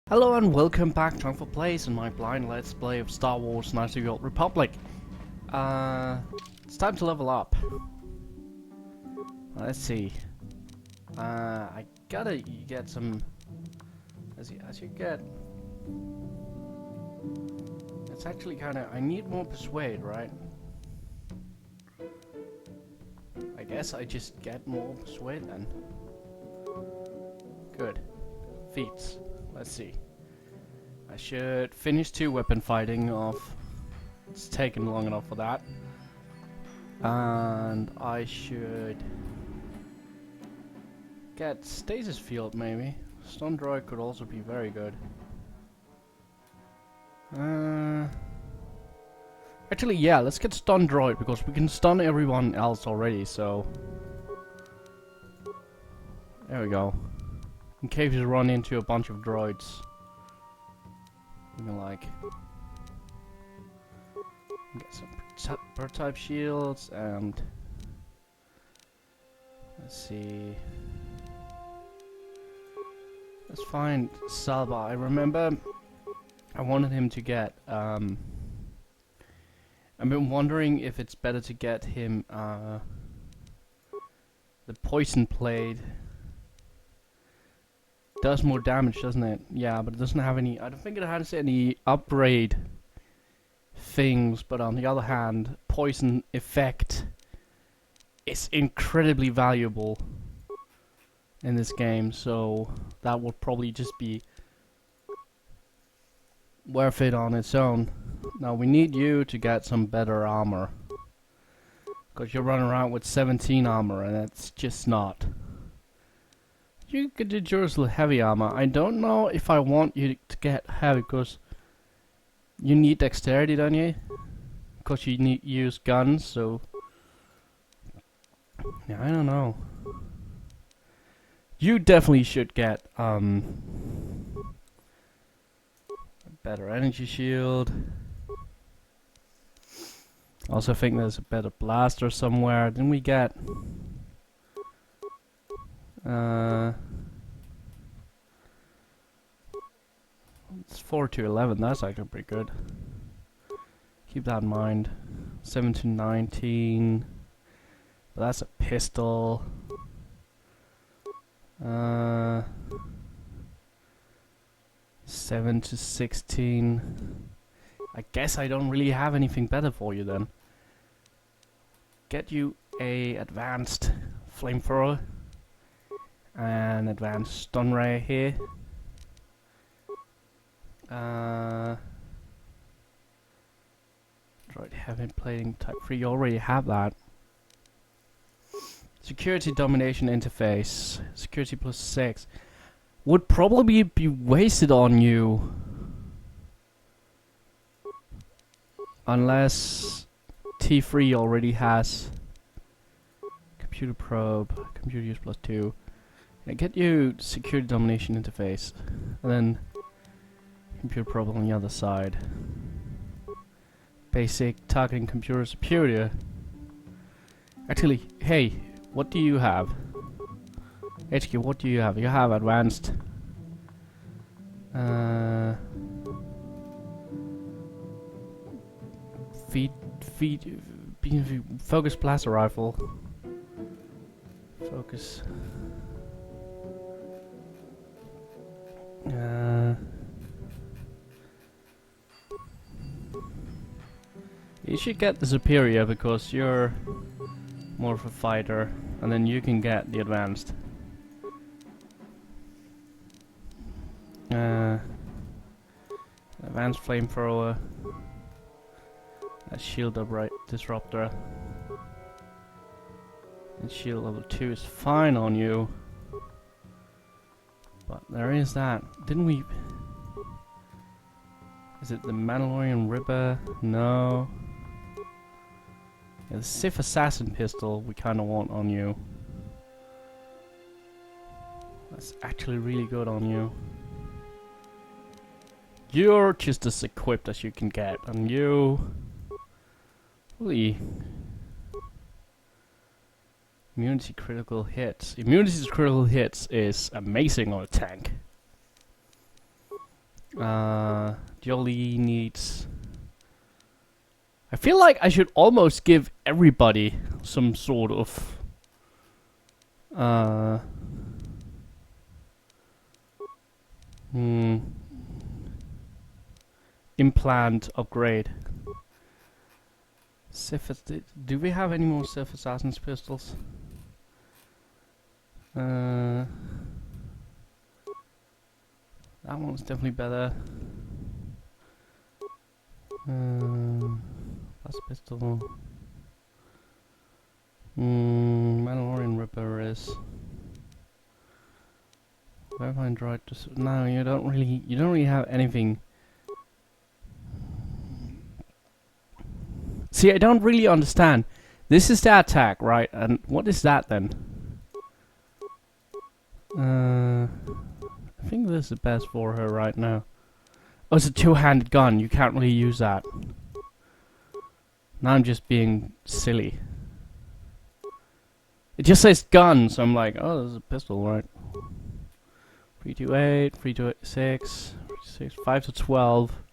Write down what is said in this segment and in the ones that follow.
Hello and welcome back to Uncle Plays in my blind let's play of Star Wars Knights of the Old Republic. It's time to level up. Let's see. I gotta get some... As you get... It's actually kinda... I need more persuade, right? I guess I just get more persuade then. Good. Feats. Let's see. I should finish 2 weapon fighting off. It's taken long enough for that. And I should get stasis field maybe. Stun droid could also be very good. Actually, yeah, let's get stun droid because we can stun everyone else already. So there we go. In case you run into a bunch of droids, you can like get some bird type shields and let's see. Let's find Salva. I remember I wanted him to get I've been wondering if it's better to get him the poison blade. Does more damage, doesn't it? Yeah, but it doesn't have any... I don't think it has any upgrade things, but on the other hand, poison effect is incredibly valuable in this game, so that would probably just be worth it on its own. Now we need you to get some better armor, because you're running around with 17 armor and it's just not. You could do Jerusalem heavy armor. I don't know if I want you to get heavy because you need dexterity, don't you? Because you need use guns, so yeah, I don't know. You definitely should get a better energy shield. Also think there's a better blaster somewhere. Didn't we get it's 4 to 11, that's actually pretty good. Keep that in mind. 7 to 19. But that's a pistol. 7 to 16. I guess I don't really have anything better for you then. Get you a advanced flamethrower. An advanced stun ray here. Droid heavy plating type 3, you already have that. Security domination interface. Security plus 6. Would probably be wasted on you. Unless T3 already has computer probe, computer use plus 2. Yeah, get you security domination interface. And then computer probe on the other side. Basic targeting computer superior. Actually, hey, what do you have? HQ, what do you have? You have advanced. Focus blaster rifle. Focus. You should get the superior because you're more of a fighter, and then you can get the advanced. Advanced flamethrower. A shield upright disruptor. And shield level 2 is fine on you. But there is that. Didn't we... Is it the Mandalorian Ripper? No. Yeah, the Sith Assassin pistol we kinda want on you. That's actually really good on you. You're just as equipped as you can get, and you... Holy... Immunity critical hits. Immunity to critical hits is amazing on a tank. Jolie needs... I feel like I should almost give everybody some sort of... implant upgrade. Sith, do we have any more Sith Assassin's pistols? That one's definitely better. Last pistol. Mandalorian Ripper is. Verifying droid. No, you don't really have anything. See, I don't really understand. This is the attack, right? And what is that then? I think this is the best for her right now. Oh, it's a two-handed gun. You can't really use that. Now I'm just being silly. It just says gun, so I'm like, oh, this is a pistol, right? 3 to 8, 3 to 6, 5 to 12.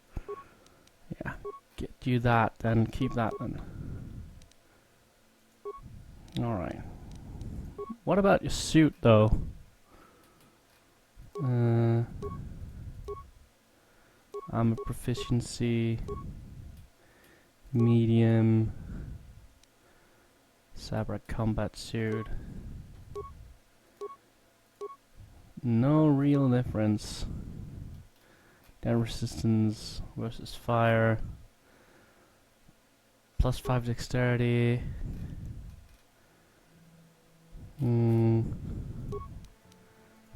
Yeah, get you that, then keep that then. Alright. What about your suit, though? Armor proficiency, medium, Sabra combat suit. No real difference. Down resistance versus fire. Plus 5 dexterity.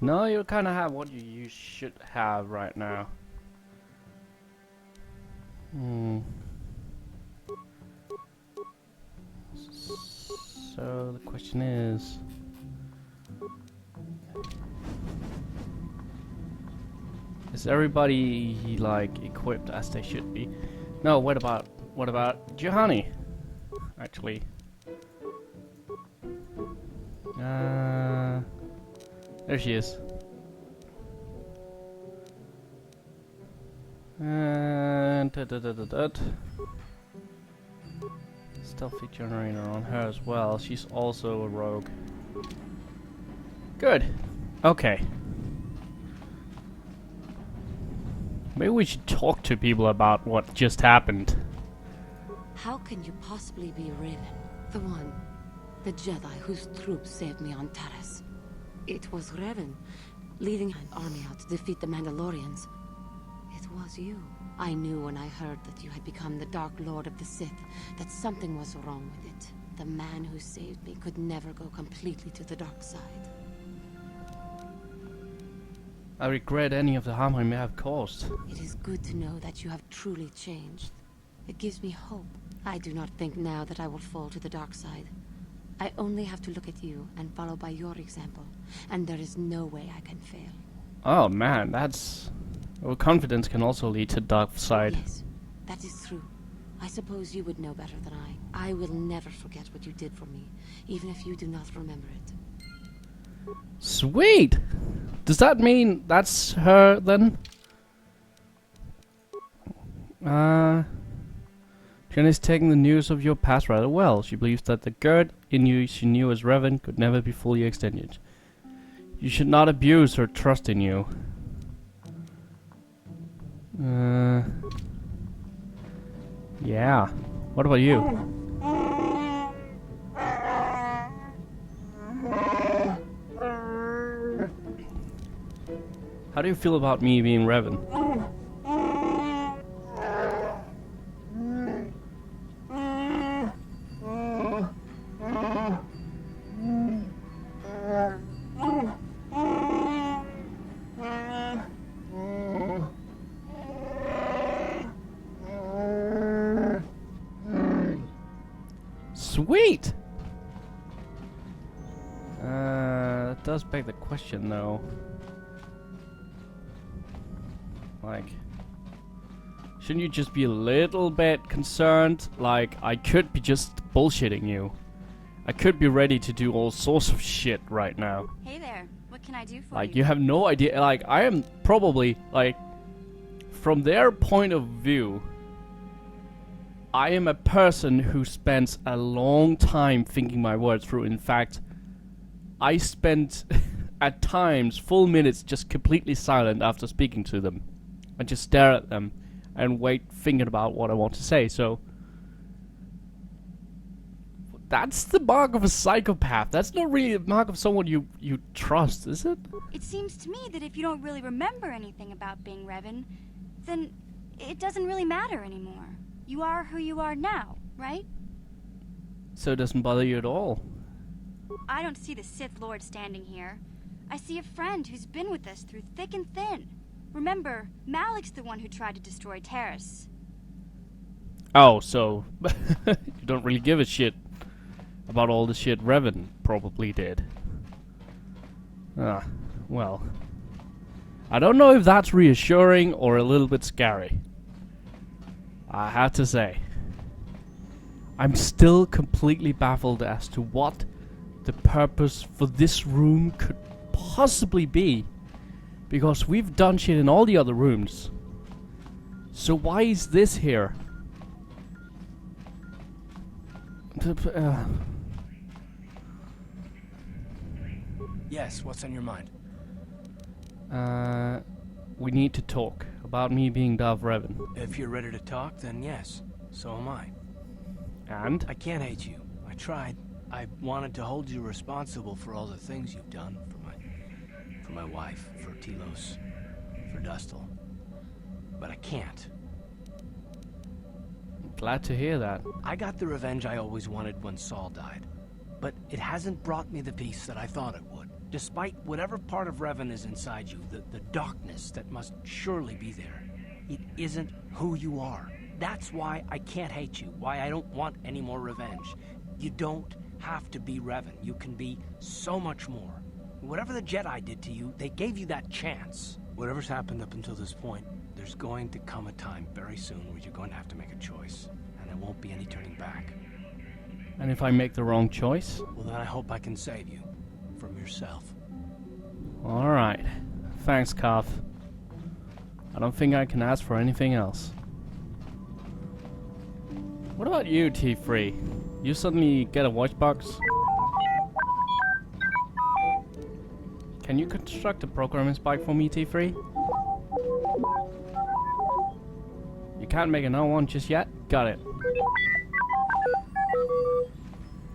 No, you kind of have what you should have right now. So the question is everybody like equipped as they should be? No, what about Juhani? Actually, there she is. And stealthy generator on her as well. She's also a rogue. Good. Okay. Maybe we should talk to people about what just happened. How can you possibly be Raven? The one, the Jedi whose troops saved me on Taris. It was Raven, leading an army out to defeat the Mandalorians. It was you. I knew when I heard that you had become the Dark Lord of the Sith, that something was wrong with it. The man who saved me could never go completely to the dark side. I regret any of the harm I may have caused. It is good to know that you have truly changed. It gives me hope. I do not think now that I will fall to the dark side. I only have to look at you and follow by your example, and there is no way I can fail. Oh man, that's... Well, confidence can also lead to dark side. Yes, that is true. I suppose you would know better than I. I will never forget what you did for me, even if you do not remember it. Sweet! Does that mean that's her then? Jen is taking the news of your past rather well. She believes that the good in you she knew as Revan could never be fully extended. You should not abuse her trust in you. Yeah. What about you? How do you feel about me being Revan? Sweet! That does beg the question though. Like, shouldn't you just be a little bit concerned? Like, I could be just bullshitting you. I could be ready to do all sorts of shit right now. Hey there, what can I do for you? Like, you have no idea. Like, I am probably, like, from their point of view, I am a person who spends a long time thinking my words through. In fact, I spent at times full minutes just completely silent after speaking to them. I just stare at them and wait, thinking about what I want to say. So that's the mark of a psychopath. That's not really a mark of someone you trust, is it? It seems to me that if you don't really remember anything about being Revan, then it doesn't really matter anymore. You are who you are now, right? So it doesn't bother you at all? I don't see the Sith Lord standing here. I see a friend who's been with us through thick and thin. Remember, Malik's the one who tried to destroy Taris. Oh, so you don't really give a shit about all the shit Revan probably did. Ah, well. I don't know if that's reassuring or a little bit scary. I have to say. I'm still completely baffled as to what the purpose for this room could possibly be. Because we've done shit in all the other rooms. So why is this here? Yes, what's on your mind? We need to talk about me being Darth Revan. If you're ready to talk, then yes. So am I. And? I can't hate you. I tried. I wanted to hold you responsible for all the things you've done for my wife, for Telos, for Dustil. But I can't. Glad to hear that. I got the revenge I always wanted when Saul died. But it hasn't brought me the peace that I thought it would. Despite whatever part of Revan is inside you, the darkness that must surely be there, it isn't who you are. That's why I can't hate you, why I don't want any more revenge. You don't have to be Revan. You can be so much more. Whatever the Jedi did to you, they gave you that chance. Whatever's happened up until this point, there's going to come a time very soon where you're going to have to make a choice. And there won't be any turning back. And if I make the wrong choice? Well, then I hope I can save you. From yourself. Alright. Thanks, Carth. I don't think I can ask for anything else. What about you, T3? You suddenly get a voice box? Can you construct a programming spike for me, T3? You can't make another one just yet? Got it.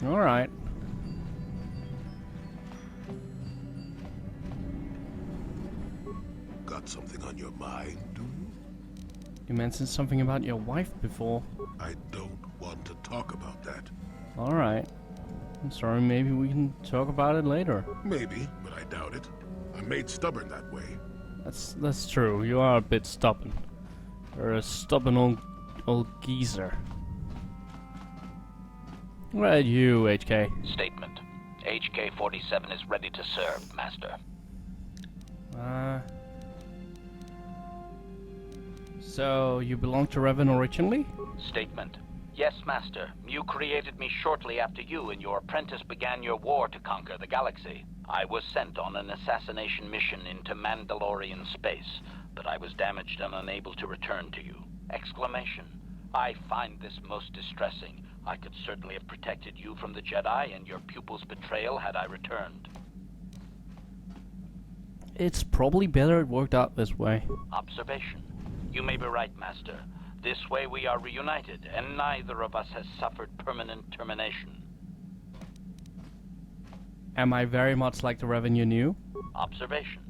Alright. Got something on your mind? You mentioned something about your wife before. I don't want to talk about that. Alright. I'm sorry, maybe we can talk about it later. Maybe, but I doubt it. I'm made stubborn that way. That's true. You are a bit stubborn. You're a stubborn old geezer. Right, you, HK. Statement. HK-47 is ready to serve, Master. So, you belong to Revan originally? Statement. Yes, Master. You created me shortly after you and your apprentice began your war to conquer the galaxy. I was sent on an assassination mission into Mandalorian space, but I was damaged and unable to return to you. Exclamation. I find this most distressing. I could certainly have protected you from the Jedi and your pupil's betrayal had I returned. It's probably better it worked out this way. Observation. You may be right, Master. This way we are reunited, and neither of us has suffered permanent termination. Am I very much like the Revan you knew? Observation.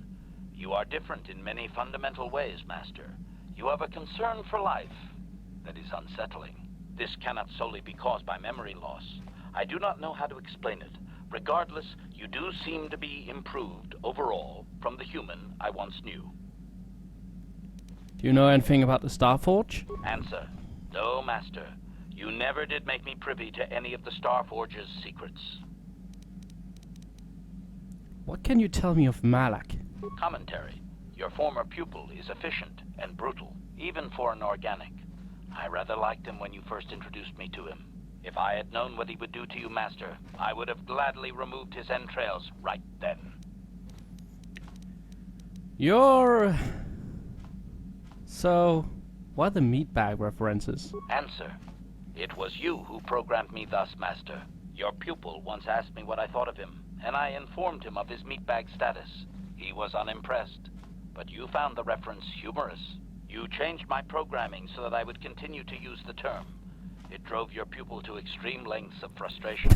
You are different in many fundamental ways, Master. You have a concern for life that is unsettling. This cannot solely be caused by memory loss. I do not know how to explain it. Regardless, you do seem to be improved overall from the human I once knew. Do you know anything about the Starforge? Answer. No, Master. You never did make me privy to any of the Starforge's secrets. What can you tell me of Malak? Commentary. Your former pupil is efficient and brutal, even for an organic. I rather liked him when you first introduced me to him. If I had known what he would do to you, Master, I would have gladly removed his entrails right then. You're So, what are the meatbag references? Answer. It was you who programmed me thus, Master. Your pupil once asked me what I thought of him, and I informed him of his meatbag status. He was unimpressed, but you found the reference humorous. You changed my programming so that I would continue to use the term. It drove your pupil to extreme lengths of frustration.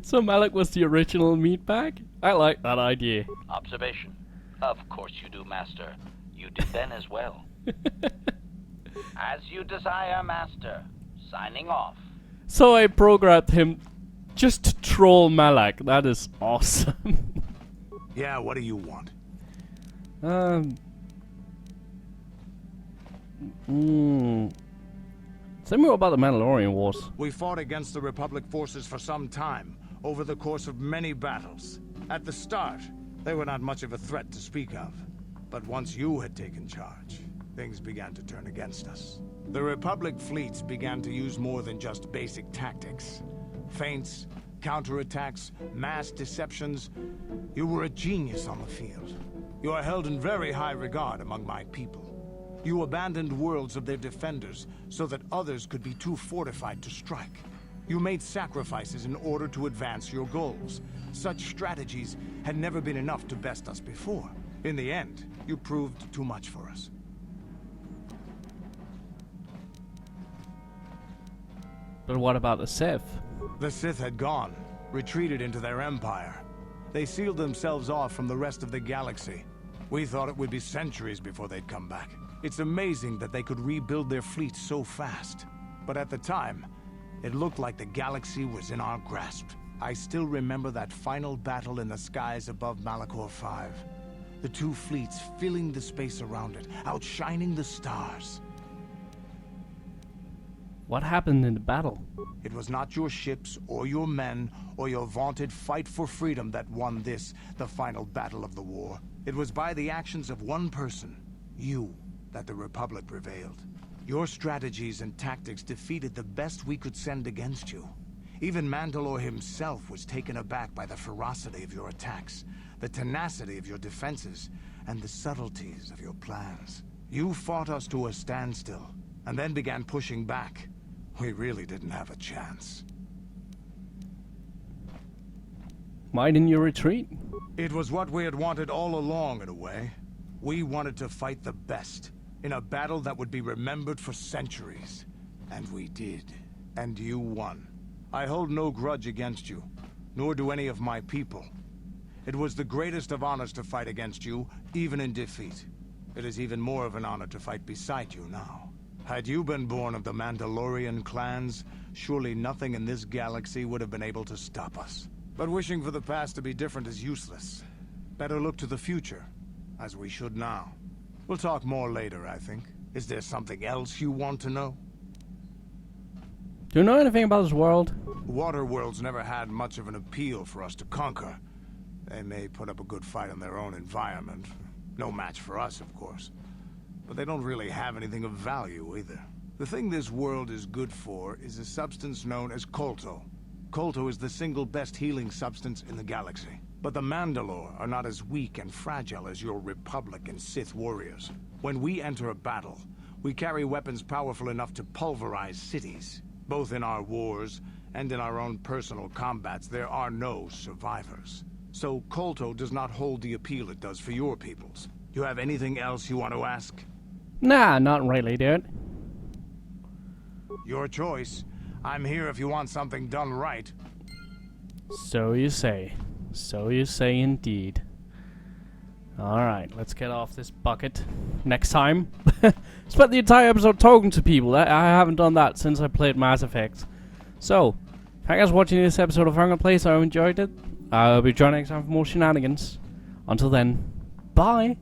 So Malik was the original meatbag? I like that idea. Observation. Of course you do, Master. You did then as well. As you desire, Master. Signing off. So I programmed him just to troll Malik. That is awesome. Yeah, what do you want? Tell me about the Mandalorian Wars. We fought against the Republic forces for some time, over the course of many battles. At the start, they were not much of a threat to speak of. But once you had taken charge, things began to turn against us. The Republic fleets began to use more than just basic tactics. Feints, counterattacks, mass deceptions. You were a genius on the field. You are held in very high regard among my people. You abandoned worlds of their defenders so that others could be too fortified to strike. You made sacrifices in order to advance your goals. Such strategies had never been enough to best us before. In the end, you proved too much for us. But what about the Sith? The Sith had gone, retreated into their empire. They sealed themselves off from the rest of the galaxy. We thought it would be centuries before they'd come back. It's amazing that they could rebuild their fleet so fast. But at the time, it looked like the galaxy was in our grasp. I still remember that final battle in the skies above Malachor 5. The two fleets filling the space around it, outshining the stars. What happened in the battle? It was not your ships, or your men, or your vaunted fight for freedom that won this, the final battle of the war. It was by the actions of one person, you, that the Republic prevailed. Your strategies and tactics defeated the best we could send against you. Even Mandalore himself was taken aback by the ferocity of your attacks, the tenacity of your defenses, and the subtleties of your plans. You fought us to a standstill, and then began pushing back. We really didn't have a chance. Why didn't you retreat? It was what we had wanted all along, in a way. We wanted to fight the best, in a battle that would be remembered for centuries. And we did. And you won. I hold no grudge against you, nor do any of my people. It was the greatest of honors to fight against you, even in defeat. It is even more of an honor to fight beside you now. Had you been born of the Mandalorian clans, surely nothing in this galaxy would have been able to stop us. But wishing for the past to be different is useless. Better look to the future, as we should now. We'll talk more later, I think. Is there something else you want to know? Do you know anything about this world? Water worlds never had much of an appeal for us to conquer. They may put up a good fight in their own environment. No match for us, of course. But they don't really have anything of value, either. The thing this world is good for is a substance known as Kolto. Kolto is the single best healing substance in the galaxy. But the Mandalore are not as weak and fragile as your Republic and Sith warriors. When we enter a battle, we carry weapons powerful enough to pulverize cities. Both in our wars and in our own personal combats, there are no survivors. So Kolto does not hold the appeal it does for your peoples. You have anything else you want to ask? Nah, not really, dude. Your choice. I'm here if you want something done right. So you say. So you say indeed. Alright, let's get off this bucket. Next time. Spent the entire episode talking to people. I haven't done that since I played Mass Effect. So, thank you guys for watching this episode of Hunger Place. I enjoyed it. I'll be joining next time for more shenanigans. Until then, bye.